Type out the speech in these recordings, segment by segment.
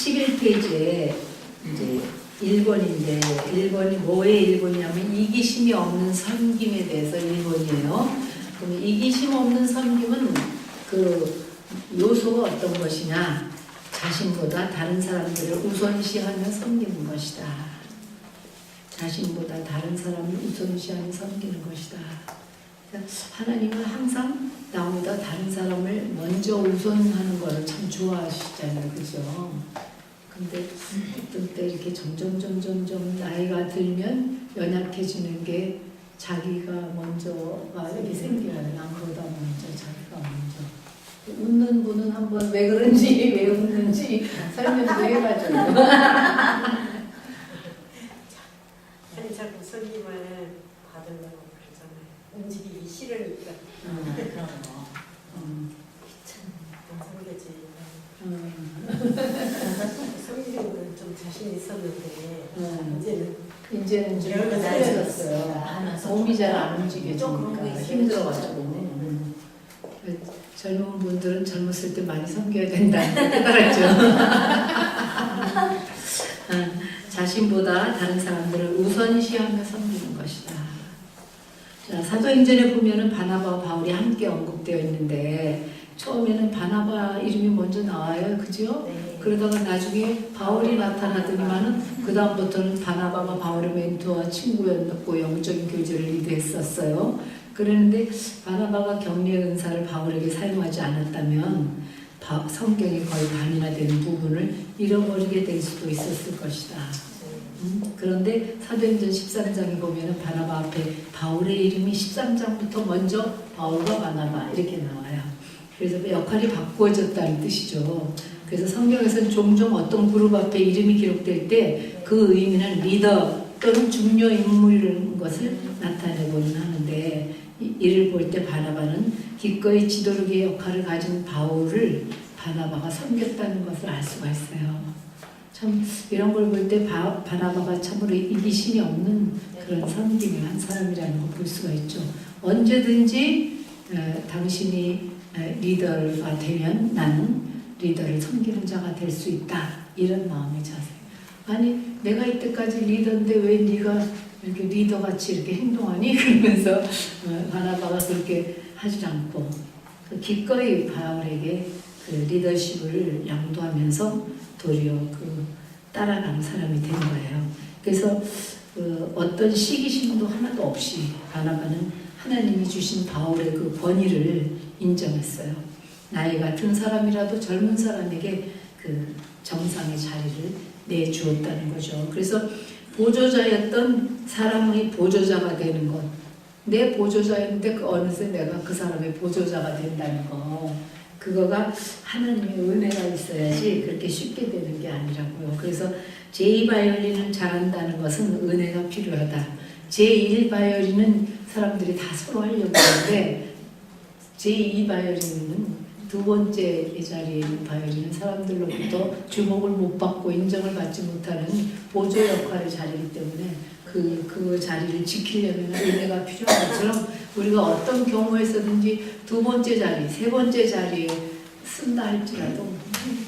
11페이지에 이제 1번인데 1번이 뭐의 1번이냐면 이기심이 없는 섬김에 대해서 1번이에요. 그럼 이기심 없는 섬김은 그 요소가 어떤 것이냐? 자신보다 다른 사람들을 우선시하며 섬기는 것이다. 자신보다 다른 사람을 우선시하며 섬기는 것이다. 하나님은 항상 나보다 다른 사람을 먼저 우선하는 것을 참 좋아하시잖아요. 그죠? 근데 어떤 때 이렇게 점점 나이가 들면 연약해지는 게 자기가 먼저가 이렇게 생겨요. 남보다 먼저, 자기가 먼저. 웃는 분은 한번 왜 그런지, 왜 웃는지 설명도 해가지고. 아니, 자꾸 성김을 받으려고 그러잖아요. 움직이기 싫으니까. 그런 거. 성경은 좀 자신 있었는데 이제는 좀 나이들었어요. 몸이 잘 안 움직여지니까 힘들어가지고. 젊은 분들은 젊었을 때 많이 섬겨야 된다는 걸 깨달았죠. 자신보다 다른 사람들을 우선시하며 섬기는 것이다. 자, 사도행전에 보면은 바나바와 바울이 함께 언급되어 있는데 처음에는 바나바 이름이 먼저 나와요. 그죠? 네. 그러다가 나중에 바울이 나타나더니만은 그 다음부터는 바나바가 바울의 멘토와 친구였고 영적인 교제를 리드했었어요. 그런데 바나바가 격려의 은사를 바울에게 사용하지 않았다면 성경의 거의 반이나 되는 부분을 잃어버리게 될 수도 있었을 것이다. 그런데 사도행전 13장에 보면 바나바 앞에 바울의 이름이 13장부터 먼저 바울과 바나바 이렇게 나와요. 그래서 그 역할이 바꾸어졌다는 뜻이죠. 그래서 성경에서는 종종 어떤 그룹 앞에 이름이 기록될 때 그 의미는 리더 또는 중요 인물인 것을 나타내고는 하는데 이를 볼 때 바나바는 기꺼이 지도력의 역할을 가진 바울을 바나바가 섬겼다는 것을 알 수가 있어요. 참 이런 걸 볼 때 바나바가 참으로 이기심이 없는 그런 섬김의 한 사람이라는 걸 볼 수가 있죠. 언제든지 당신이 리더가 되면 나는 리더를 섬기는 자가 될 수 있다. 이런 마음의 자세. 아니 내가 이때까지 리더인데 왜 네가 이렇게 리더같이 이렇게 행동하니? 그러면서 바나바가 그렇게 하지 않고 기꺼이 바울에게 그 리더십을 양도하면서 도리어 그 따라가는 사람이 된 거예요. 그래서 어떤 시기심도 하나도 없이 바나바는 하나님이 주신 바울의 그 권위를 인정했어요. 나이가 든 사람이라도 젊은 사람에게 그 정상의 자리를 내주었다는 거죠. 그래서 보조자였던 사람의 보조자가 되는 것. 내 보조자였는데 그 어느새 내가 그 사람의 보조자가 된다는 거. 그거가 하나님의 은혜가 있어야지 그렇게 쉽게 되는 게 아니라고요. 그래서 제2바이올린을 잘한다는 것은 은혜가 필요하다. 제1바이올린은 사람들이 다 서로 하려고 하는데 제2바이올린은 두 번째 자리에 있는 바이올린은 사람들로부터 주목을 못 받고 인정을 받지 못하는 보조 역할의 자리이기 때문에 그 자리를 지키려면 은혜가 필요한 것처럼 우리가 어떤 경우에서든지 두 번째 자리, 세 번째 자리에 쓴다 할지라도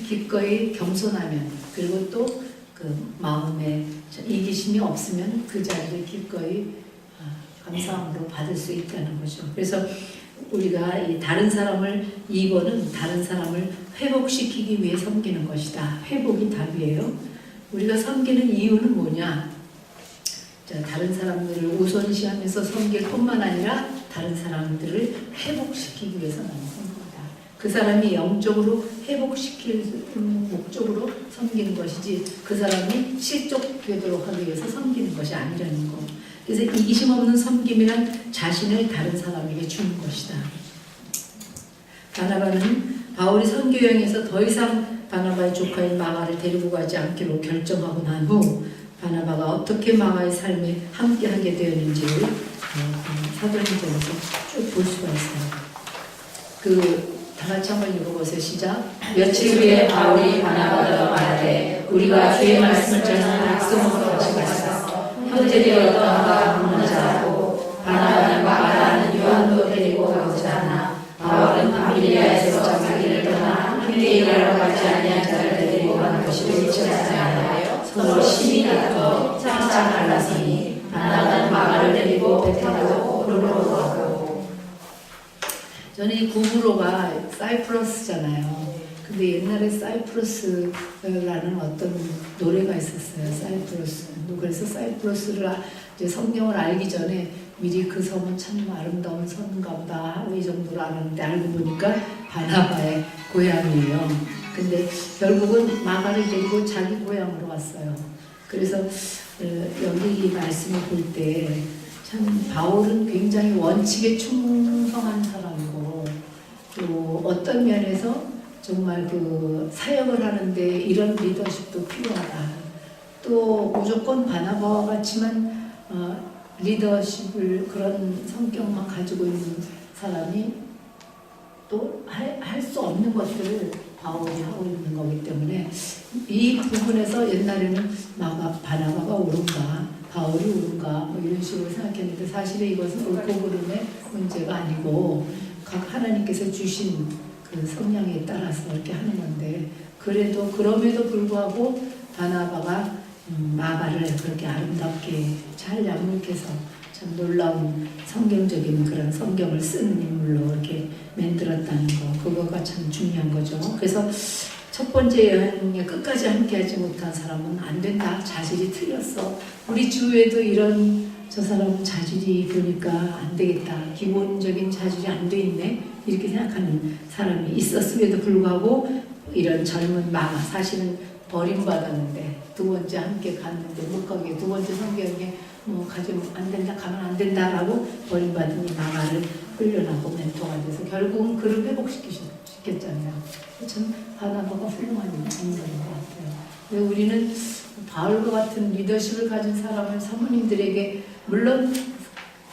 기꺼이 겸손하면 그리고 또 그 마음에 이기심이 없으면 그 자리를 기꺼이 감사함으로 받을 수 있다는 거죠. 그래서 우리가 이 다른 사람을 2번은 다른 사람을 회복시키기 위해 섬기는 것이다. 회복이 답이에요. 우리가 섬기는 이유는 뭐냐? 자, 다른 사람들을 우선시하면서 섬길 뿐만 아니라 다른 사람들을 회복시키기 위해서 나는 섬깁니다. 그 사람이 영적으로 회복시킬 목적으로 섬기는 것이지 그 사람이 실족되도록 하기 위해서 섬기는 것이 아니라는 거. 그래서 이기심 없는 섬김이란 자신을 다른 사람에게 주는 것이다. 바나바는 바울이 선교 여행에서 더 이상 바나바의 조카인 마가를 데리고 가지 않기로 결정하고 난 후 바나바가 어떻게 마가의 삶에 함께하게 되었는지를 사도행전에서 쭉 볼 수가 있어요. 다 같이 한번 읽어보세요. 시작. 며칠 후에 바울이 바나바와 말하되 우리가 주의 말씀을 전하는 학성으로 다시 갔어. 형제들이 어떠한가 묻는자라고 바나바는 마가라는 요한도 데리고 가고자 하나 바울은 밤빌리아에서 자기를 떠나 함께 일하러 가지 아니한 자를 데리고 가는 것이 옳지 욕심이 나서 장차 갈랐으니 바나바는 마가를 데리고 베테나로 오르러 가고. 저는 이 구브로가 사이프러스잖아요. 근데 옛날에 사이프러스라는 어떤 노래가 있었어요. 사이프러스. 그래서 사이프러스를 이제 성경을 알기 전에 미리 그 섬은 참 아름다운 섬인가 보다 하고 이 정도로 알았는데 알고 보니까 바나바의 고향이에요. 근데 결국은 마가를 데리고 자기 고향으로 왔어요. 그래서 여기 이 말씀을 볼 때 참 바울은 굉장히 원칙에 충성한 사람이고 또 어떤 면에서 정말 그 사역을 하는데 이런 리더십도 필요하다. 또 무조건 바나바와 같지만 리더십을 그런 성격만 가지고 있는 사람이 또 할 수 없는 것들을 바울이 하고 있는 거기 때문에 이 부분에서 옛날에는 바나바가 옳은가 바울이 옳은가 뭐 이런 식으로 생각했는데 사실은 이것은 옳고 그름의 문제가 아니고 각 하나님께서 주신 그 성향에 따라서 이렇게 하는 건데 그럼에도 불구하고 바나바가 마가를 그렇게 아름답게 잘 양육해서 참 놀라운 성경적인 그런 성경을 쓴 인물로 이렇게 만들었다는 거 그거가 참 중요한 거죠. 그래서 첫 번째 여행에 끝까지 함께하지 못한 사람은 안 된다. 자질이 틀렸어. 우리 주위에도 이런 저 사람은 자질이 보니까 안 되겠다. 기본적인 자질이 안 돼 있네. 이렇게 생각하는 사람이 있었음에도 불구하고 이런 젊은 마가 사실은 버림받았는데 두 번째 함께 갔는데 못 가게 두 번째 성경에 가지면 안 된다 가면 안 된다라고 버림받은 이 마가를 훈련하고 멘토가 돼서 결국은 그를 회복시켰잖아요. 참 바나바가 훌륭한 인물인 것 같아요. 근데 우리는 바울과 같은 리더십을 가진 사람을 사모님들에게 물론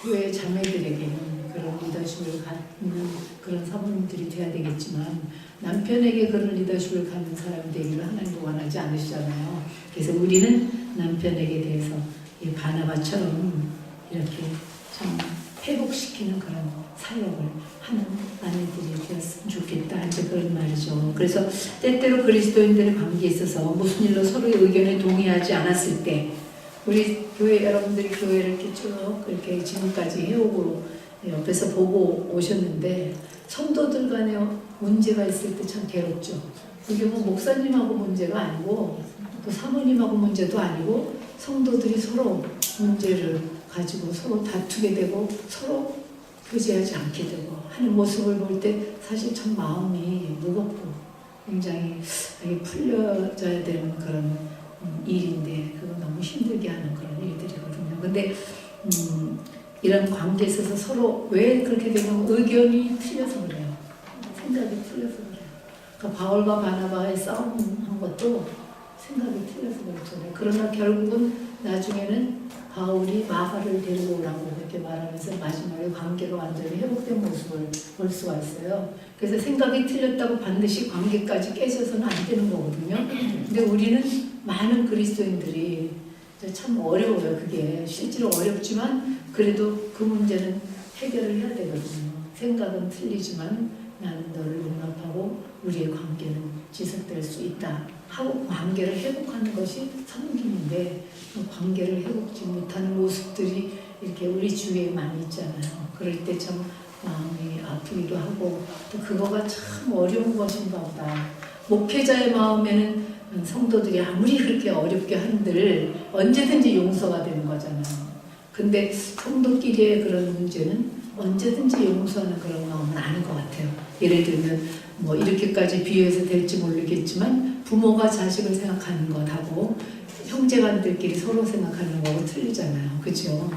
교회 자매들에게는 그런 리더십을 갖는 그런 사모님들이 돼야 되겠지만 남편에게 그런 리더십을 갖는 사람이 되기를 하나님도 원하지 않으시잖아요. 그래서 우리는 남편에게 대해서 이 바나바처럼 이렇게 참 회복시키는 그런 사역을 하는 아내들이 되었으면 좋겠다. 이제 그런 말이죠. 그래서 때때로 그리스도인들의 관계에 있어서 무슨 일로 서로의 의견에 동의하지 않았을 때 우리 교회 여러분들이 교회를 이렇게 쭉 이렇게 지금까지 해오고 옆에서 보고 오셨는데 성도들 간에 문제가 있을 때 참 괴롭죠. 이게 뭐 목사님하고 문제가 아니고 또 사모님하고 문제도 아니고 성도들이 서로 문제를 가지고 서로 다투게 되고 서로 교제하지 않게 되고 하는 모습을 볼 때 사실 참 마음이 무겁고 굉장히 풀려져야 되는 그런 일인데 그거 너무 힘들게 하는 그런 일들이거든요. 근데 이런 관계에 있어서 서로 왜 그렇게 되냐면 의견이 틀려서 그래요. 생각이 틀려서 그래요. 그러니까 바울과 바나바의 싸움한 것도 생각이 틀려서 그렇잖아요. 그러나 결국은 나중에는 바울이 마가를 데리고 오라고 이렇게 말하면서 마지막에 관계가 완전히 회복된 모습을 볼 수가 있어요. 그래서 생각이 틀렸다고 반드시 관계까지 깨져서는 안 되는 거거든요. 근데 우리는 많은 그리스도인들이 참 어려워요. 그게 실제로 어렵지만 그래도 그 문제는 해결을 해야 되거든요. 생각은 틀리지만 나는 너를 용납하고 우리의 관계는 지속될 수 있다 하고 관계를 회복하는 것이 섬김인데 그 관계를 회복지 못하는 모습들이 이렇게 우리 주위에 많이 있잖아요. 그럴 때 참 마음이 아프기도 하고 또 그거가 참 어려운 것인가 보다. 목회자의 마음에는 성도들이 아무리 그렇게 어렵게 한들 언제든지 용서가 되는 거잖아요. 근데 성도끼리의 그런 문제는 언제든지 용서하는 그런 마음은 아닌 것 같아요. 예를 들면 뭐 이렇게까지 비유해서 될지 모르겠지만 부모가 자식을 생각하는 것하고 형제간들끼리 서로 생각하는 거하고 틀리잖아요. 그렇죠?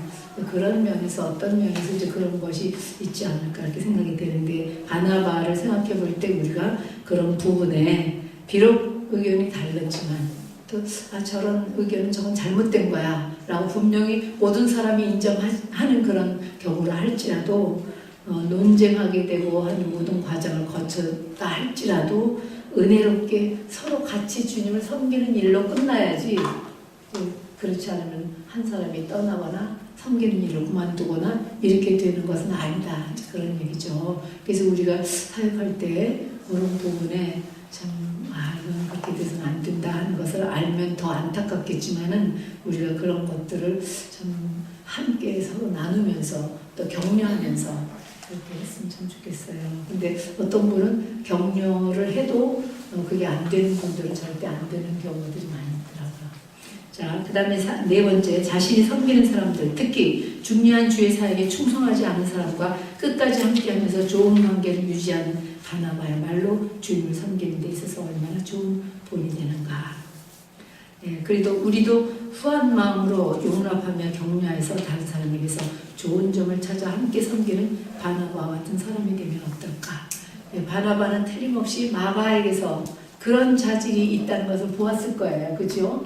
그런 면에서 어떤 면에서 이제 그런 것이 있지 않을까 이렇게 생각이 되는데 바나바를 생각해 볼 때 우리가 그런 부분에 비록 의견이 다르지만 또 저런 의견은 저건 잘못된 거야 라고 분명히 모든 사람이 인정하는 그런 경우를 할지라도 논쟁하게 되고 하는 모든 과정을 거쳤다 할지라도 은혜롭게 서로 같이 주님을 섬기는 일로 끝나야지 그렇지 않으면 한 사람이 떠나거나 섬기는 일을 그만두거나 이렇게 되는 것은 아니다. 그런 얘기죠. 그래서 우리가 사역할 때 그런 부분에 참 이건 그렇게 돼서는 안 된다 하는 것을 알면 더 안타깝겠지만은 우리가 그런 것들을 참 함께 서로 나누면서 또 격려하면서 그렇게 했으면 참 좋겠어요. 근데 어떤 분은 격려를 해도 그게 안 되는 분들은 절대 안 되는 경우들이 많이 있더라고요. 자, 그 다음에 네 번째, 자신이 섬기는 사람들, 특히 중요한 주의 사역에 충성하지 않은 사람과 끝까지 함께하면서 좋은 관계를 유지하는 바나바야말로 주님을 섬기는 데 있어서 얼마나 좋은 본이 되는가. 예, 그래도 우리도 후한 마음으로 용납하며 격려해서 다른 사람에게서 좋은 점을 찾아 함께 섬기는 바나바와 같은 사람이 되면 어떨까. 예, 바나바는 틀림없이 마가에게서 그런 자질이 있다는 것을 보았을 거예요. 그죠?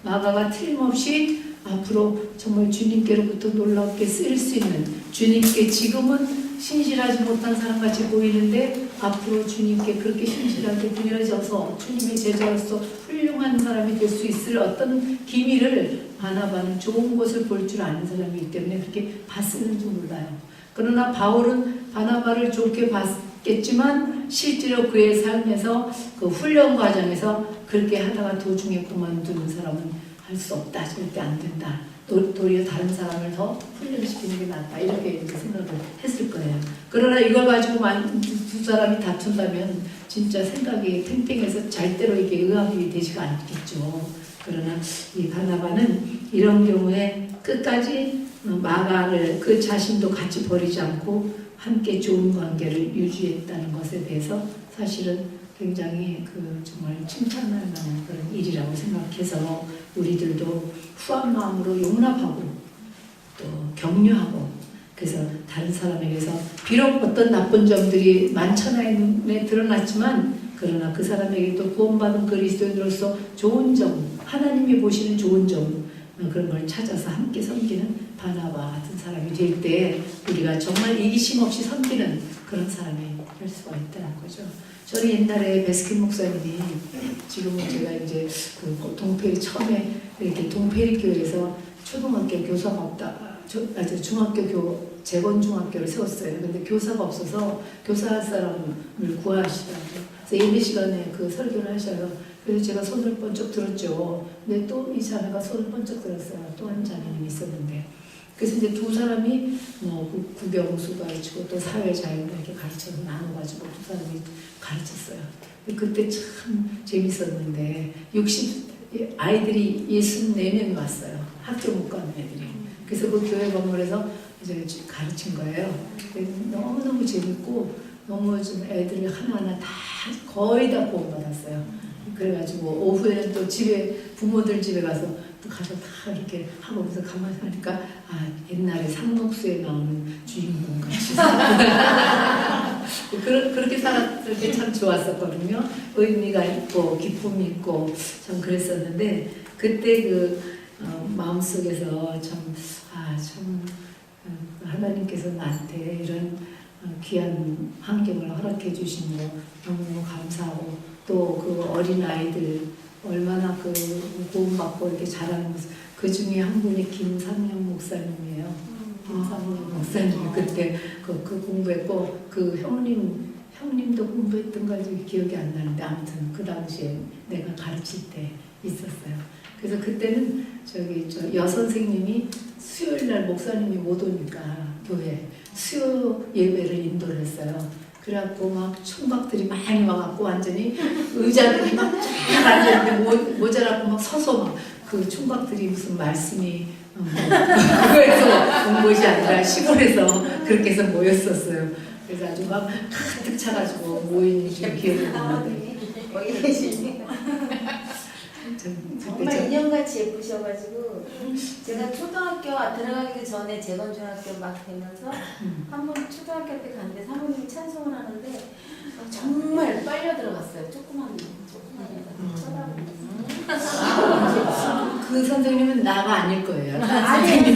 마가가 틀림없이 앞으로 정말 주님께로부터 놀랍게 쓰일 수 있는, 주님께 지금은 신실하지 못한 사람같이 보이는데 앞으로 주님께 그렇게 신실하게 드려져서 주님의 제자로서 훌륭한 사람이 될 수 있을 어떤 기미를 바나바는 좋은 것을 볼 줄 아는 사람이기 때문에 그렇게 봤을는지 몰라요. 그러나 바울은 바나바를 좋게 봤겠지만 실제로 그의 삶에서 그 훈련 과정에서 그렇게 하다가 도중에 그만두는 사람은 할 수 없다. 절대 안 된다. 도리어 다른 사람을 더 훈련시키는 게 낫다. 이렇게 생각을 했을 거예요. 그러나 이걸 가지고 두 사람이 다툰다면 진짜 생각이 팽팽해서 절대로 이게 의합이 되지가 않겠죠. 그러나 이 바나바는 이런 경우에 끝까지 마가를 그 자신도 같이 버리지 않고 함께 좋은 관계를 유지했다는 것에 대해서 사실은 굉장히 정말 칭찬할 만한 그런 일이라고 생각해서 우리들도 후한 마음으로 용납하고 또 격려하고 그래서 다른 사람에게서 비록 어떤 나쁜 점들이 만천하에 눈에 드러났지만 그러나 그 사람에게도 구원받은 그리스도인으로서 좋은 점, 하나님이 보시는 좋은 점 그런 걸 찾아서 함께 섬기는 바나바 같은 사람이 될 때 우리가 정말 이기심 없이 섬기는 그런 사람이 될 수가 있다는 거죠. 저는 옛날에 베스킨 목사님이 지금은 제가 이제 그 동페리 처음에 이렇게 동페리 교회에서 초등학교 교사가 없다, 중학교 재건 중학교를 세웠어요. 근데 교사가 없어서 교사할 사람을 구하시더라고요. 그래서 예배 시간에 그 설교를 하셔요. 그래서 제가 손을 번쩍 들었죠. 근데 또 이 자매가 손을 번쩍 들었어요. 또 한 자매님이 있었는데. 그래서 이제 두 사람이 국영수 가르치고 또 사회자유 이렇게 가르쳐서 나눠가지고 두 사람이 가르쳤어요. 그때 참 재밌었는데 아이들이 64명이 왔어요. 학교 못 가는 애들이. 그래서 그 교회 건물에서 이제 가르친 거예요. 너무너무 재밌고 너무 좀 애들이 하나하나 다 거의 다 구원받았어요. 그래가지고 오후에는 또 부모들 집에 가서 다 이렇게 하고서 가만히 하니까 옛날에 상록수에 나오는 주인공 같이 그렇게 살았을 때 참 좋았었거든요. 의미가 있고 기쁨이 있고 참 그랬었는데 그때 마음속에서 참 하나님께서 나한테 이런 귀한 환경을 허락해 주신 거 너무너무 감사하고 또 그 어린아이들 얼마나 도움받고 이렇게 자라는 모습. 그 중에 한 분이 김상영 목사님이에요. 김상영 목사님이 그때 그 공부했고 그 형님도 공부했던 걸 기억이 안 나는데 아무튼 그 당시에 내가 가르칠 때 있었어요. 그래서 그때는 여선생님이 수요일날 목사님이 못 오니까 교회 수요 예배를 인도를 했어요. 그래갖고 막 총각들이 많이 와갖고 완전히 의자들이 막 쫙 앉아있는데 모자라고 막 서서 막 그 총각들이 무슨 말씀이 그거에서 온 것이 아니라 시골에서 그렇게 해서 모였었어요. 그래서 아주 막 가득 차가지고 모인 기억이 나는데 거기 계시니 정말 인형같이 예쁘셔가지고 제가 초등학교 들어가기 전에 재건중학교 막 되면서 한 번 초등학교 때 갔는데 사모님이 찬송을 하는데 정말 빨려 들어갔어요. 조그만 쳐다보면서 그 선생님은 나가 아닐 거예요. 아니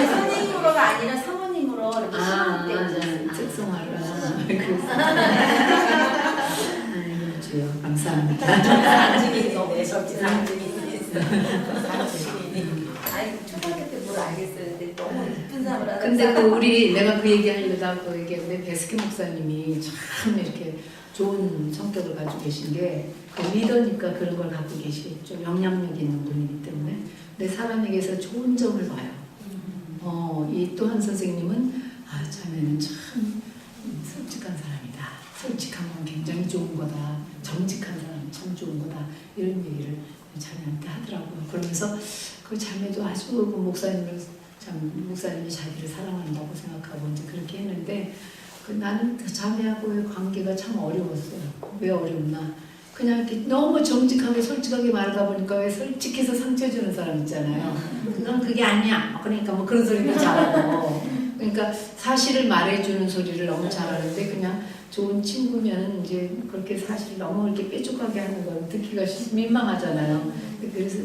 선생님으로가 아니라 사모님으로 이렇게 신학 때 특성화를 아이고 주여 감사합니다. 상징이 너무 적지 상징이 있어. 아니 초등학교 때 뭘 알겠어요. 근데 너무 이쁜 사람을 하다. 근데 내가 그 얘기하려다 그 얘기했는데 베스킨 목사님이 참 이렇게 좋은 성격을 가지고 계신 게 그 리더니까 그런 걸 갖고 계시겠죠. 영향력 있는 분이기 때문에. 근데 사람에게서 좋은 점을 봐요. 이 또한 선생님은 자네는 참 솔직한 사람이다. 솔직한 건 굉장히 좋은 거다. 정직한 사람은 참 좋은 거다. 이런 얘기를 자네한테 하더라고요. 그러면서 그 자매도 아주 그 목사님이 자기를 사랑한다고 생각하고 이제 그렇게 했는데 나는 그 자매하고의 관계가 참 어려웠어요. 왜 어렵나? 그냥 이렇게 너무 정직하게 솔직하게 말하다 보니까 왜 솔직해서 상처 주는 사람 있잖아요. 그건 그게 아니야. 그러니까 뭐 그런 소리도 잘하고. 그러니까 사실을 말해주는 소리를 너무 잘하는데 그냥 좋은 친구면 이제 그렇게 사실 너무 이렇게 뾰족하게 하는 건 듣기가 민망하잖아요. 그래서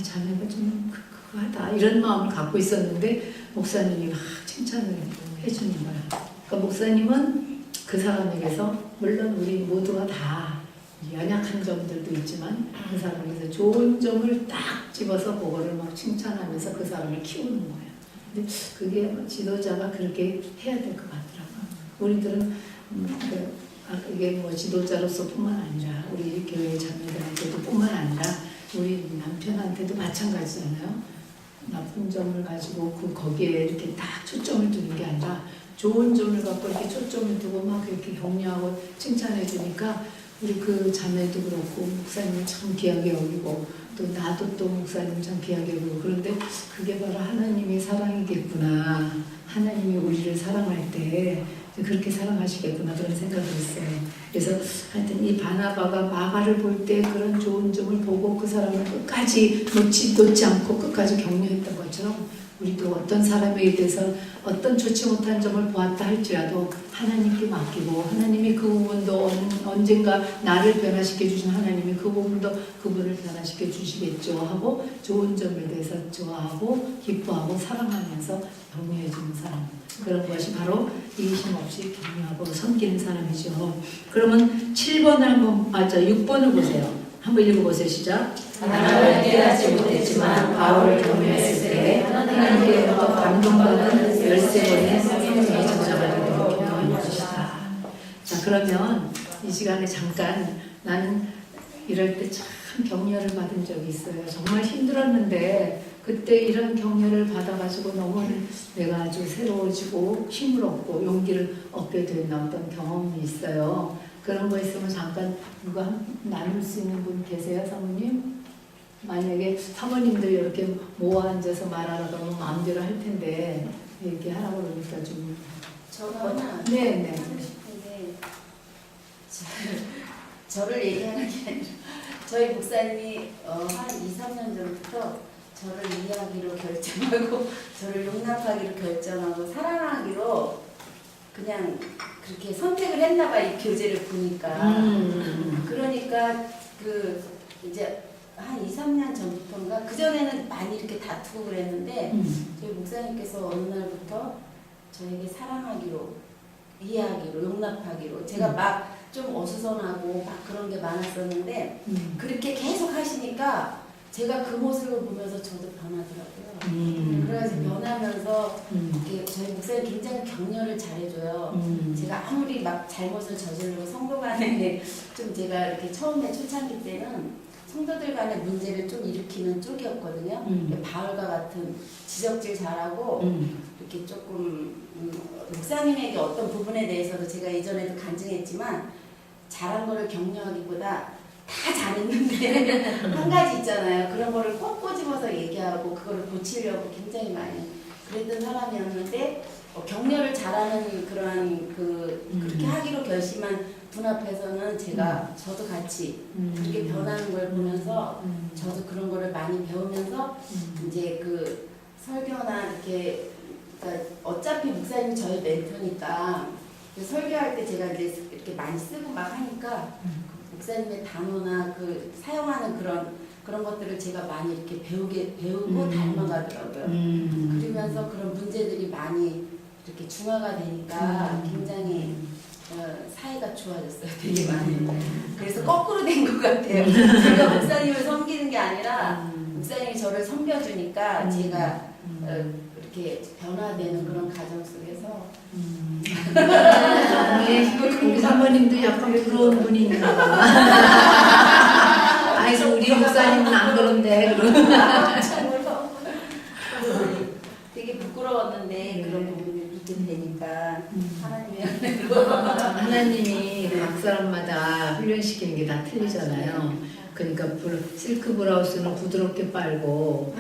자매가 좀 그거하다 이런 마음을 갖고 있었는데 목사님이 막 칭찬을 해주는 거야. 그러니까 목사님은 그 사람에게서 물론 우리 모두가 다 연약한 점들도 있지만 그 사람에게서 좋은 점을 딱 집어서 그거를 막 칭찬하면서 그 사람을 키우는 거예요. 근데 그게 지도자가 그렇게 해야 될 것 같더라고요. 우리들은 이게 뭐 지도자로서뿐만 아니라 우리 교회 자매들한테도 뿐만 아니라 우리 남편한테도 마찬가지잖아요. 나쁜 점을 가지고 거기에 이렇게 딱 초점을 두는 게 아니라 좋은 점을 갖고 이렇게 초점을 두고 막 이렇게 격려하고 칭찬해 주니까 우리 그 자매도 그렇고 목사님 참 귀하게 여기고 또 나도 또 목사님 참 귀하게 여기고 그런데 그게 바로 하나님의 사랑이겠구나. 하나님이 우리를 사랑할 때 그렇게 사랑하시겠구나 그런 생각을 했어요. 그래서 하여튼 이 바나바가 마가를 볼 때 그런 좋은 점을 보고 그 사람을 끝까지 놓지 않고 끝까지 격려했던 것처럼 우리도 어떤 사람에 대해서 어떤 좋지 못한 점을 보았다 할지라도 하나님께 맡기고 하나님이 그 부분도 언젠가 나를 변화시켜 주신 하나님이 그 부분도 그분을 변화시켜 주시겠죠 하고 좋은 점에 대해서 좋아하고 기뻐하고 사랑하면서 격려해 주는 사람 그런 것이 바로 이기심 없이 격려하고 섬기는 사람이죠. 그러면 7번을 한번 6번을 보세요. 한번 읽어보세요. 시작. 하나님을 깨닫지 못했지만 바울을 격려했을 때 하나님께로부터 감동받은 13번의 성령의 저자가 되도록 격려해 주시다. 자, 그러면 이 시간에 잠깐 나는 이럴 때 참 격려를 받은 적이 있어요. 정말 힘들었는데 그때 이런 격려를 받아가지고 너무 내가 아주 새로워지고 힘을 얻고 용기를 얻게 된 어떤 경험이 있어요. 그런 거 있으면 잠깐 누가 나눌 수 있는 분 계세요, 사모님? 만약에 사모님들 이렇게 모아 앉아서 말하라 그러면 마음대로 할 텐데 얘기하라고 그러니까 좀 저가 하나 네네. 하고 싶은데 저를 얘기하는 게 아니라 저희 목사님이 한 2, 3년 전부터 저를 이해하기로 결정하고 저를 용납하기로 결정하고 사랑하기로 그냥 그렇게 선택을 했나 봐, 이 교제를 보니까. 그러니까 이제 한 2, 3년 전부터인가 그전에는 많이 이렇게 다투고 그랬는데 저희 목사님께서 어느 날부터 저에게 사랑하기로 이해하기로 용납하기로 제가 막 좀 어수선하고 막 그런 게 많았었는데 그렇게 계속 하시니까 제가 그 모습을 보면서 저도 변하더라고요. 그래가지고 변하면서 이렇게 저희 목사님 굉장히 격려를 잘해줘요. 제가 아무리 막 잘못을 저지르고 성도 간에 좀 제가 이렇게 처음에 초창기 때는 성도들 간의 문제를 좀 일으키는 쪽이었거든요. 바울과 같은 지적질 잘하고 이렇게 조금 목사님에게 어떤 부분에 대해서도 제가 이전에도 간증했지만 잘한 거를 격려하기보다 다 잘했는데 한 가지 있잖아요. 그런 거를 꼭 꼬집어서 얘기하고 그거를 고치려고 굉장히 많이 그랬던 사람이었는데 격려를 잘하는 그러한 그렇게 하기로 결심한 분 앞에서는 제가 저도 같이 그렇게 변하는 걸 보면서 저도 그런 거를 많이 배우면서 이제 그 설교나 이렇게 그러니까 어차피 목사님이 저희 멘토니까 설교할 때 제가 이제 이렇게 많이 쓰고 막 하니까 목사님의 단어나 사용하는 그런 것들을 제가 많이 이렇게 배우고 닮아가더라고요. 그러면서 그런 문제들이 많이 이렇게 중화가 되니까 굉장히 사이가 좋아졌어요. 되게 많이. 그래서 거꾸로 된 것 같아요. 제가 목사님을 섬기는 게 아니라 목사님이 저를 섬겨주니까 제가 이렇게 변화되는 그런 과정 속에서 우리 사모님도 약간 부러운 분이 있나 봐. 아이서 우리 목사님은 안 그런데 그러고. 되게 부끄러웠는데 그런 부분을 믿게 되니까 하나님이 하나님이 각 사람마다 훈련시키는 게 다 틀리잖아요. 그러니까 실크 브라우스는 부드럽게 빨고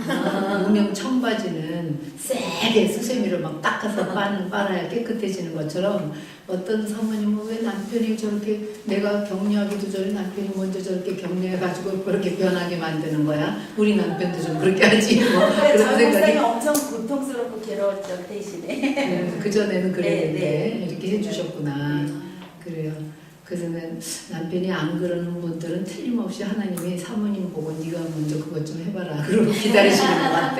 무명 청바지는 세게 수세미로 막 닦아서 빨아야 깨끗해지는 것처럼 어떤 사모님은 왜 남편이 저렇게 내가 격려하기도 전에 남편이 먼저 저렇게 격려해가지고 그렇게 변하게 만드는 거야? 우리 남편도 좀 그렇게 하지 뭐 그런 전 생각이 목사님 엄청 고통스럽고 괴로웠죠 대신에. 그전에는 그랬는데 네. 이렇게 해주셨구나. 그래요. 그래서는 남편이 안 그러는 분들은 틀림없이 하나님이 사모님 보고 네가 먼저 그것 좀 해봐라 그러고 기다리시는 것 같아.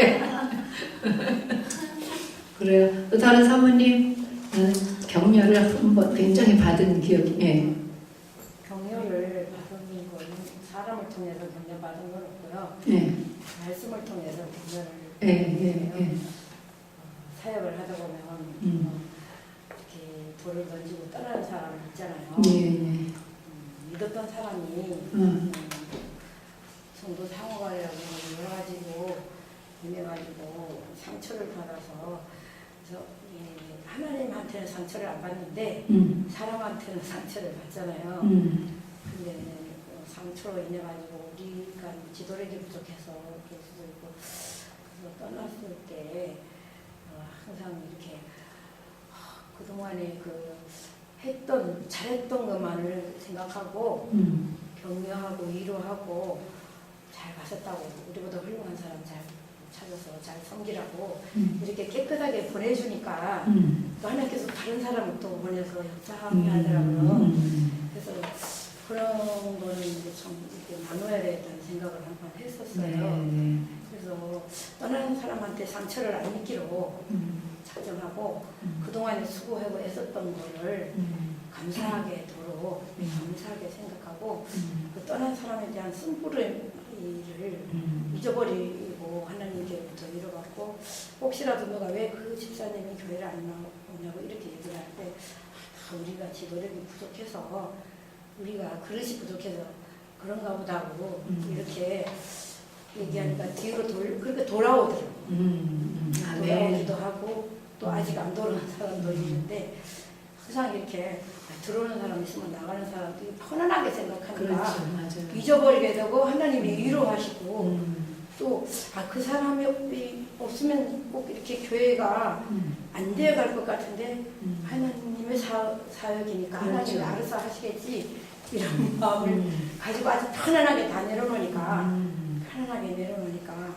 그래요. 또 다른 사모님 격려를 한번 굉장히 받은 기억이. 예. 격려를 받은 거는 사람을 통해서 격려받은 건 없고요. 예. 말씀을 통해서 격려를 예. 예. 예. 사역을 하다 보면 이렇게 돌을 던지고 떠나는 사람이 있잖아요. 예. 믿었던 사람이 성도 상호간이라고 여러 가지로 인해가지고 상처를 받아서 하나님한테는 상처를 안 받는데 사람한테는 상처를 받잖아요. 근데 상처로 인해 가지고 우리가 지도력이 부족해서 그럴 수도 있고 그래서 떠났을 때 항상 이렇게 그동안에 잘했던 것만을 생각하고 격려하고 위로하고 잘 가셨다고 우리보다 훌륭한 사람 잘 찾아서 잘 섬기라고 이렇게 깨끗하게 보내주니까 또 하나님께서 다른 사람을 또 보내서 역사하게 하더라고요. 그래서 그런 거는 이제 참 이렇게 나눠야 되겠다는 생각을 한번 했었어요. 네. 그래서 떠나는 사람한테 상처를 안 입기로 작정하고 그동안에 수고하고 애썼던 거를 감사하게 도록 감사하게 생각하고 그 떠난 사람에 대한 쓴뿌리를 잊어버리고 하나님께부터 잃어받고 혹시라도 누가 왜 그 집사님이 교회를 안 나오냐고 이렇게 얘기를 할 때 우리가 지도력이 부족해서 우리가 그릇이 부족해서 그런가 보다고 이렇게 얘기하니까 뒤로 그렇게 돌아오더라고요. 돌아오기도 하고 또 아직 안 돌아온 사람도 있는데 항상 이렇게 들어오는 사람 있으면 나가는 사람도 편안하게 생각하니까 그렇죠. 맞아요. 잊어버리게 되고 하나님이 위로하시고 또 그 사람이 없으면 꼭 이렇게 교회가 안 되어갈 것 같은데 하나님의 사역이니까 그렇죠. 하나님이 알아서 하시겠지 이런 마음을 가지고 아주 편안하게 다 내려놓으니까 편안하게 내려놓으니까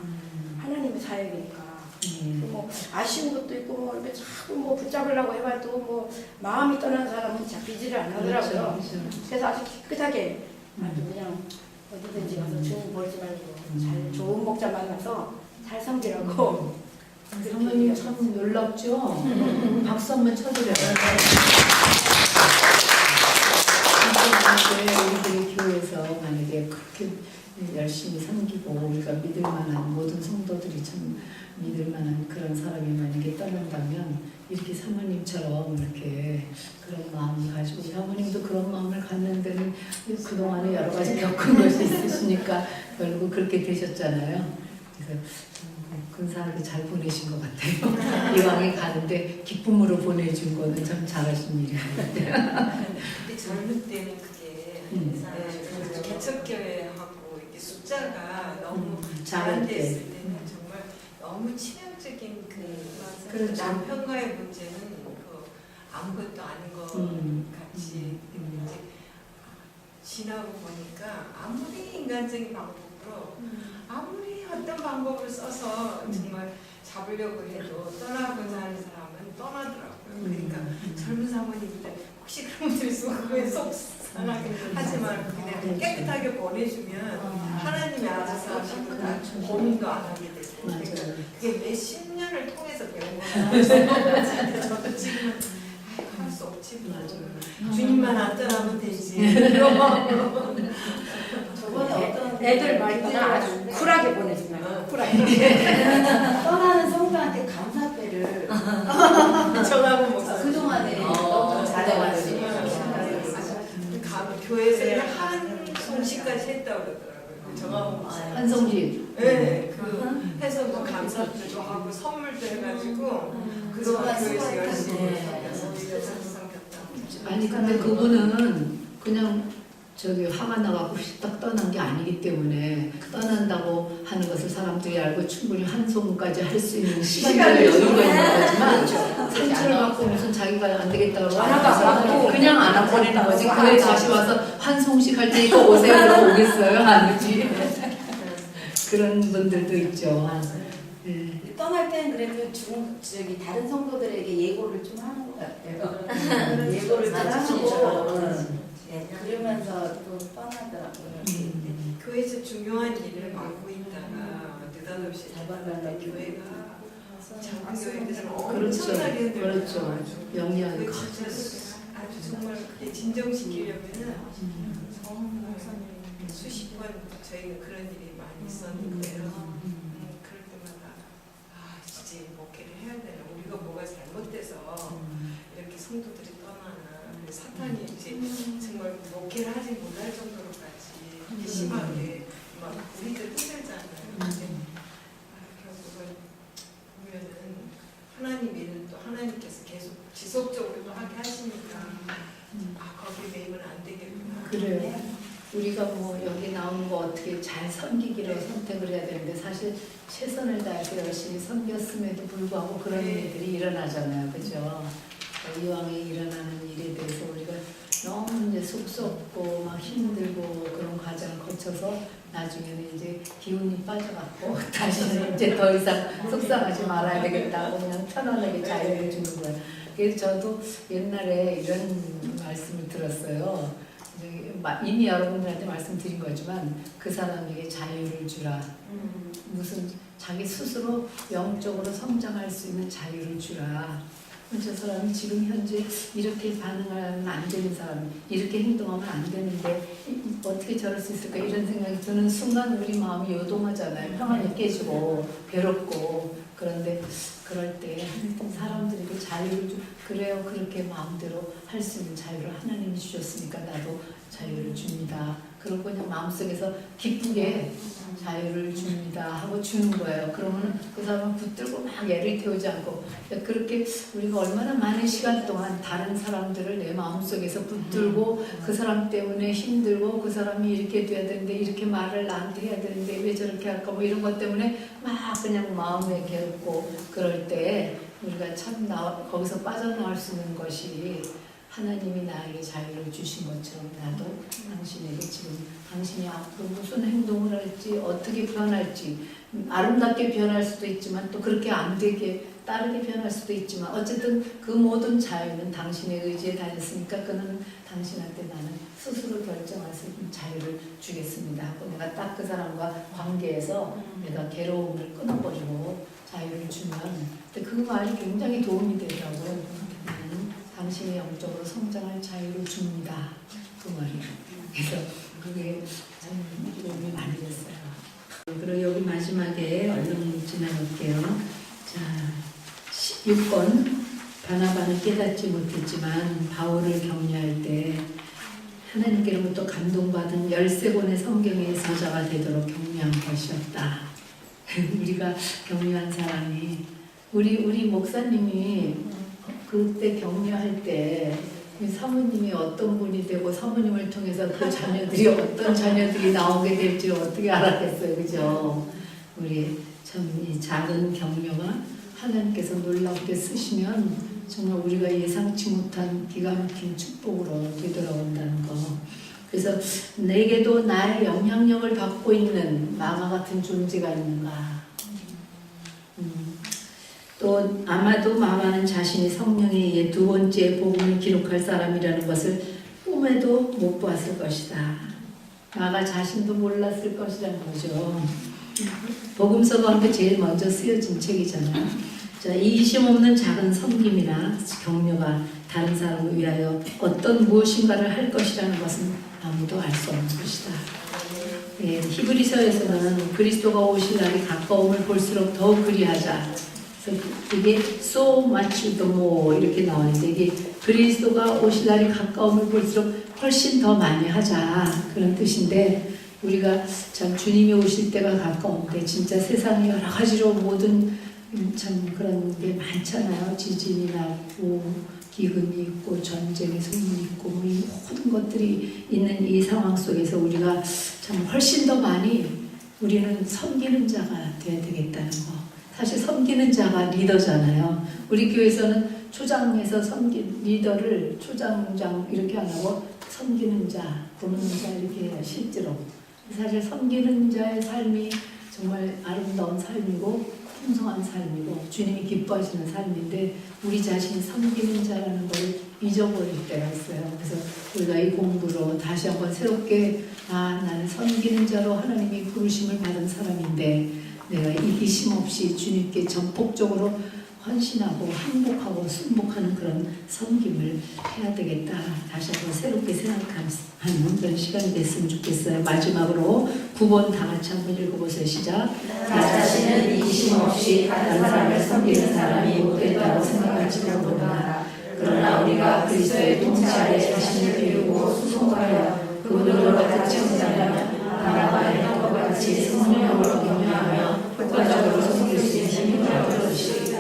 하나님의 사역이니까 뭐 아쉬운 것도 있고 뭐 이렇게 자꾸 뭐 붙잡으려고 해봐도 뭐 마음이 떠난 사람은 잡히지를 안 하더라고요. 그렇죠. 그래서 아주 깨끗하게 아주 그냥 어디든지 가서 주님 버리지 말고 잘 좋은 목자 만나서 잘 섬기라고. 사모님 참 놀랍죠? 박수 한번 쳐드려요. 우리들이 교회에서 만약에 그렇게 열심히 섬기고 우리가 믿을 만한 모든 성도들이 참 믿을 만한 그런 사람이 만약에 떠난다면 이렇게 사모님처럼 이렇게 그런 마음을 가지고 사모님도 그런 마음을 갖는 데는 그동안에 여러 가지 겪은 것이 있으시니까 결국 그렇게 되셨잖아요. 그래서 근사하게 잘 보내신 것 같아요. 이왕에 가는데 기쁨으로 보내준 거는 참 잘하신 일인 것 같아요. 근데 젊을 때는 그게 개척교회하고 이렇게 숫자가 너무 잘할 때. 제한됐을 때는 정말 너무 치명적인 그렇죠. 남편과의 문제는 아무것도 아닌 것 같이 이제 지나고 보니까 아무리 인간적인 방법으로 아무리 어떤 방법을 써서 정말 잡으려고 해도 떠나고자 하는 사람은 떠나더라고요. 그러니까 젊은 사모님들 혹시 그런 분들 있으면 그거에 속상하게 하지 말고 그냥 깨끗하게 보내주면 하나님이 알아서 하시니까 고민도 안 하게 되고 그러니까 그게 몇십 년을 통해서 배운 거예요. 저도 지금은 할 수 없지 뭐. 주님만 안 떠나면 되지. 저번에 어떤 애들 말이나 아주 쿨하게 보내주나요? 쿨하게. 떠나는 성도한테 감사패를 전하고 못 그동안에 너무 잘해가지고 감사까지 했다고 그러더라고요. 정하고 한성진. 네, 그 해서 뭐 감사도 하고 선물도 해가지고 그동안 교회에서 열심히 섬겼다. 아니 근데 그분은 그냥 저기 화가 나갖고 딱 떠난 게 아니기 때문에 떠난다고 하는 것을 사람들이 알고 충분히 한송까지 할 수 있는 시간적 여유가 있는 거지만 상처를 받고 무슨 자기가 안 되겠다고 하고 그냥 안아버리는 거지. 그에 다시 와서 환송식 할 테니까 오세요 그러고 오겠어요? 아니지. 그런 분들도 있죠. 네. 떠날 땐 그래도 저기 다른 성도들에게 예고를 좀 하는 것 같아요. 예고를 좀 하고 그러면서 또 떠나더라고요. 교회에서 중요한 일을 맡고 있다가 느닷없이 달받는데 교회가 작은 교회들은 엄청나게 그렇죠. 영향이 그 아주 정말 그게 진정시키려면은 수십 번 저희는 그런 일이 많이 있었는데요. 그럴 때마다 진짜 목회를 해야 되나 우리가 뭐가 잘못돼서 이렇게 성도들이 떠나나 사탄이 이제 정말 목회를 하지 못할 정도로까지 심하게 막 우리들 힘들잖아요. 근데 결국은 보면은 하나님 일은 또 하나님께서 계속 지속적으로 또 하게 하시니까 거기에 매이면 안 되겠구나. 그래요. 우리가 뭐 여기 나오는 거 어떻게 잘 섬기기로 선택을 해야 되는데 사실 최선을 다해서 열심히 섬겼음에도 불구하고 그런 일들이 일어나잖아요. 그죠? 이왕에 일어나는 일에 대해서 우리가 너무 이제 쑥스럽고 막 힘들고 그런 과정을 거쳐서 나중에는 이제 기운이 빠져갖고 다시는 이제 더 이상 속상하지 말아야 되겠다고 그냥 편안하게 자유를 주는 거예요. 그래서 저도 옛날에 이런 말씀을 들었어요. 이미 여러분들한테 말씀드린 거지만 그 사람에게 자유를 주라. 무슨 자기 스스로 영적으로 성장할 수 있는 자유를 주라. 저 사람이 지금 현재 이렇게 반응하면 안 되는 사람, 이렇게 행동하면 안 되는데 어떻게 저럴 수 있을까 이런 생각이 드는 순간 우리 마음이 요동하잖아요. 평안이 깨지고 괴롭고. 그런데 그럴 때 사람들에게 자유를 그래요. 그렇게 마음대로 할 수 있는 자유를 하나님이 주셨으니까 나도 자유를 줍니다. 그러고 그냥 마음속에서 기쁘게 자유를 줍니다 하고 주는 거예요. 그러면 그 사람은 붙들고 막 애를 태우지 않고 그렇게 우리가 얼마나 많은 시간 동안 다른 사람들을 내 마음속에서 붙들고 그 사람 때문에 힘들고 그 사람이 이렇게 돼야 되는데 이렇게 말을 나한테 해야 되는데 왜 저렇게 할까 뭐 이런 것 때문에 막 그냥 마음에 괴롭고 그럴 때 우리가 참 거기서 빠져나올 수 있는 것이 하나님이 나에게 자유를 주신 것처럼 나도 당신에게 지금 당신이 앞으로 무슨 행동을 할지 어떻게 변할지 아름답게 변할 수도 있지만 또 그렇게 안 되게 다르게 변할 수도 있지만 어쨌든 그 모든 자유는 당신의 의지에 달렸으니까 그는 당신한테 나는 스스로 결정할 수 있는 자유를 주겠습니다 하고 내가 딱 그 사람과 관계에서 내가 괴로움을 끊어버리고 자유를 주면 그 말이 굉장히 도움이 되더라고요. 당신이 영적으로 성장할 자유를 줍니다. 그 말이. 그래서 그게 참 도움이 많이 됐어요. 그리고 여기 마지막에 얼른 지나갈게요. 자, 6번 바나바는 깨닫지 못했지만 바울을 격려할 때 하나님께로부터 감동받은 13권의 성경의 저자가 되도록 격려한 것이었다. 우리가 격려한 사람이 우리 목사님이 그때 격려할 때 사모님이 어떤 분이 되고 사모님을 통해서 그 자녀들이 어떤 자녀들이 나오게 될지 어떻게 알았겠어요. 그죠? 우리 참 이 작은 격려가 하나님께서 놀랍게 쓰시면 정말 우리가 예상치 못한 기가 막힌 축복으로 되돌아온다는 거. 그래서 내게도 나의 영향력을 받고 있는 마가 같은 존재가 있는가. 또 아마도 마가는 자신이 성령에 의해 두 번째 복음을 기록할 사람이라는 것을 꿈에도 못 보았을 것이다. 마가 자신도 몰랐을 것이라는 거죠. 복음서 가운데 제일 먼저 쓰여진 책이잖아요. 자, 이기심 없는 작은 섬김이나 격려가 다른 사람을 위하여 어떤 무엇인가를 할 것이라는 것은 아무도 알 수 없는 것이다. 예, 히브리서에서는 그리스도가 오실 날이 가까움을 볼수록 더욱 그리하자. 그래서 이게 so much the more 이렇게 나오는데 이게 그리스도가 오실 날이 가까움을 볼수록 훨씬 더 많이 하자 그런 뜻인데 우리가 참 주님이 오실 때가 가까운데 진짜 세상이 여러 가지로 모든 참 그런 게 많잖아요. 지진이 나고 기근이 있고 전쟁의 소문이 있고 뭐 이 모든 것들이 있는 이 상황 속에서 우리가 참 훨씬 더 많이 우리는 섬기는 자가 돼야 되겠다는 거. 사실 섬기는 자가 리더잖아요. 우리 교회에서는 초장에서 섬긴 리더를 초장장 이렇게 안 하고 섬기는 자, 부르는 자 이렇게 해요. 실제로. 사실 섬기는 자의 삶이 정말 아름다운 삶이고 풍성한 삶이고 주님이 기뻐하시는 삶인데 우리 자신이 섬기는 자라는 걸 잊어버릴 때가 있어요. 그래서 우리가 이 공부로 다시 한번 새롭게 나는 섬기는 자로 하나님이 부르심을 받은 사람인데 내가 이기심 없이 주님께 전폭적으로 헌신하고 항복하고 순복하는 그런 섬김을 해야 되겠다. 다시 한번 새롭게 생각하는 그런 시간이 됐으면 좋겠어요. 마지막으로 9번 다 같이 한번 읽어보세요. 시작. 나 자신은 이기심 없이 다른 사람을 섬기는 사람이 못된다고 생각할지도 모르나 그러나 우리가 그리스도의 통치 아래 자신을 비우고 수송하여 그분으로 같이 헌자면 바나바의 것과 같이 성령으로 격려하며 효과적으로 섬길 수 있는 힘이 되어주시리다.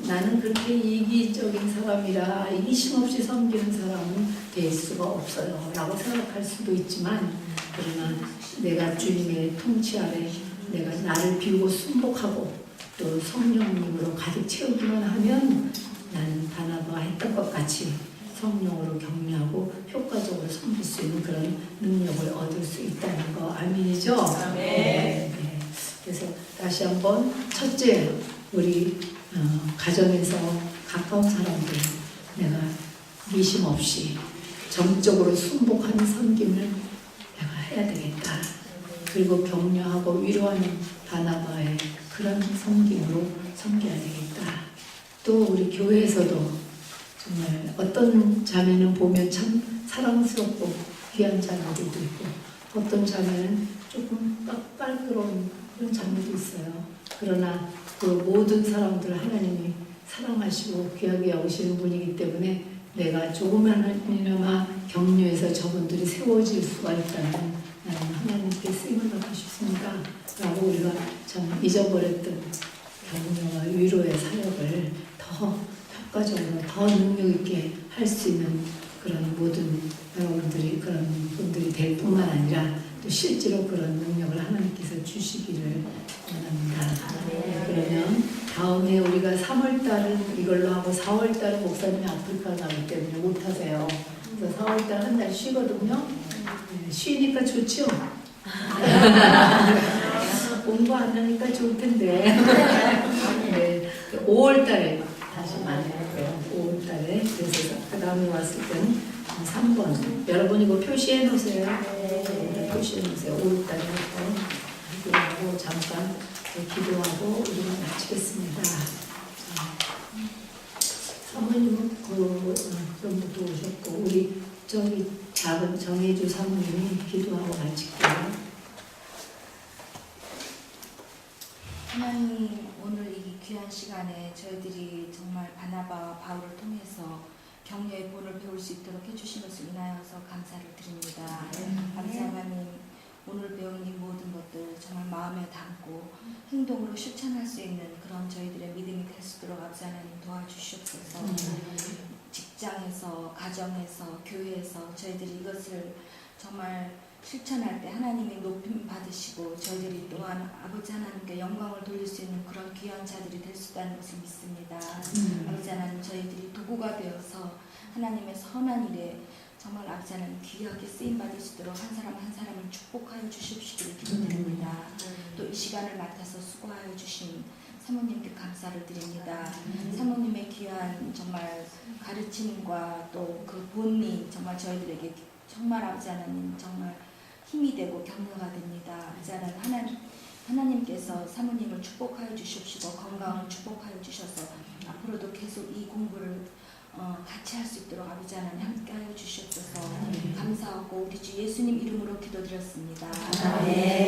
나는 그렇게 이기적인 사람이라 이기심 없이 섬기는 사람은 될 수가 없어요 라고 생각할 수도 있지만 그러나 내가 주님의 통치 아래 내가 나를 비우고 순복하고 또 성령님으로 가득 채우기만 하면 나는 바나바가 했던 것 같이 성령으로 격려하고 효과적으로 섬길 수 있는 그런 능력을 얻을 수 있다는 거 아멘이죠? 네. 그래서 다시 한번 첫째 우리 가정에서 가까운 사람들 내가 미심 없이 정적으로 순복하는 섬김을 내가 해야 되겠다. 그리고 격려하고 위로하는 바나바의 그런 섬김으로 섬겨야 되겠다. 또 우리 교회에서도 정말 어떤 자매는 보면 참 사랑스럽고 귀한 자매들도 있고 어떤 자매는 조금 깔끄러운 그런 자매도 있어요. 그러나 그 모든 사람들을 하나님이 사랑하시고 귀하게 여기시는 분이기 때문에 내가 조금이나마 격려해서 저분들이 세워질 수가 있다면 나는 하나님께 쓰임을 받고 싶습니다. 라고 우리가 참 잊어버렸던 격려와 위로의 사역을 더 효과적으로 더 능력 있게 할 수 있는 그런 모든 여러분들이 그런 분들이 될 뿐만 아니라 또 실제로 그런 능력을 하나님께서 주시기를 원합니다. 그러면 다음에 우리가 3월달은 이걸로 하고 4월달은 목사님이 아프리카 가기 때문에 못하세요. 그래서 4월달 한 달 쉬거든요. 쉬니까 좋죠? 공부 안 하니까 좋을 텐데. 네, 5월달에 다시 만나요. 5월달에. 그래서 그 다음에 왔을 때는 3번. 여러분 이거 표시해 놓으세요. 네, 표시해 놓으세요. 5월달에 기도하고 잠깐 기도하고 우리가 마치겠습니다. 사모님은 그런분도 오셨고 우리 저기 작은 정혜주 사모님이 기도하고 마칠게요. 하나님 오늘 이 귀한 시간에 저희들이 정말 바나바와 바울을 통해서 격려의 본을 배울 수 있도록 해주신 것을 인하여서 감사를 드립니다. 감사 하나님 오늘 배운 이 모든 것들 정말 마음에 담고 행동으로 실천할 수 있는 그런 저희들의 믿음이 될 수 있도록 아버지 하나님 도와주시옵소서. 직장에서 가정에서 교회에서 저희들이 이것을 정말 실천할 때 하나님의 높임 받으시고 저희들이 또한 아버지 하나님께 영광을 돌릴 수 있는 그런 귀한 자들이 될 수 있다는 것을 믿습니다. 아버지 하나님 저희들이 도구가 되어서 하나님의 선한 일에 정말 아버지 하나님 귀하게 쓰임받을 수 있도록 한 사람 한 사람을 축복하여 주십시기를 기도드립니다. 또 이 시간을 맡아서 수고하여 주신 사모님께 감사를 드립니다. 사모님의 귀한 정말 가르침과 또 그 본이 정말 저희들에게 정말 아버지 하나님 정말 힘이 되고 격려가 됩니다. 아버지 하나님께서 사모님을 축복하여 주십시고 건강을 축복하여 주셔서 앞으로도 계속 이 공부를 같이 할 수 있도록 아버지 하나님 함께하여 주시옵소서. 감사하고 우리 주 예수님 이름으로 기도드렸습니다. 아멘.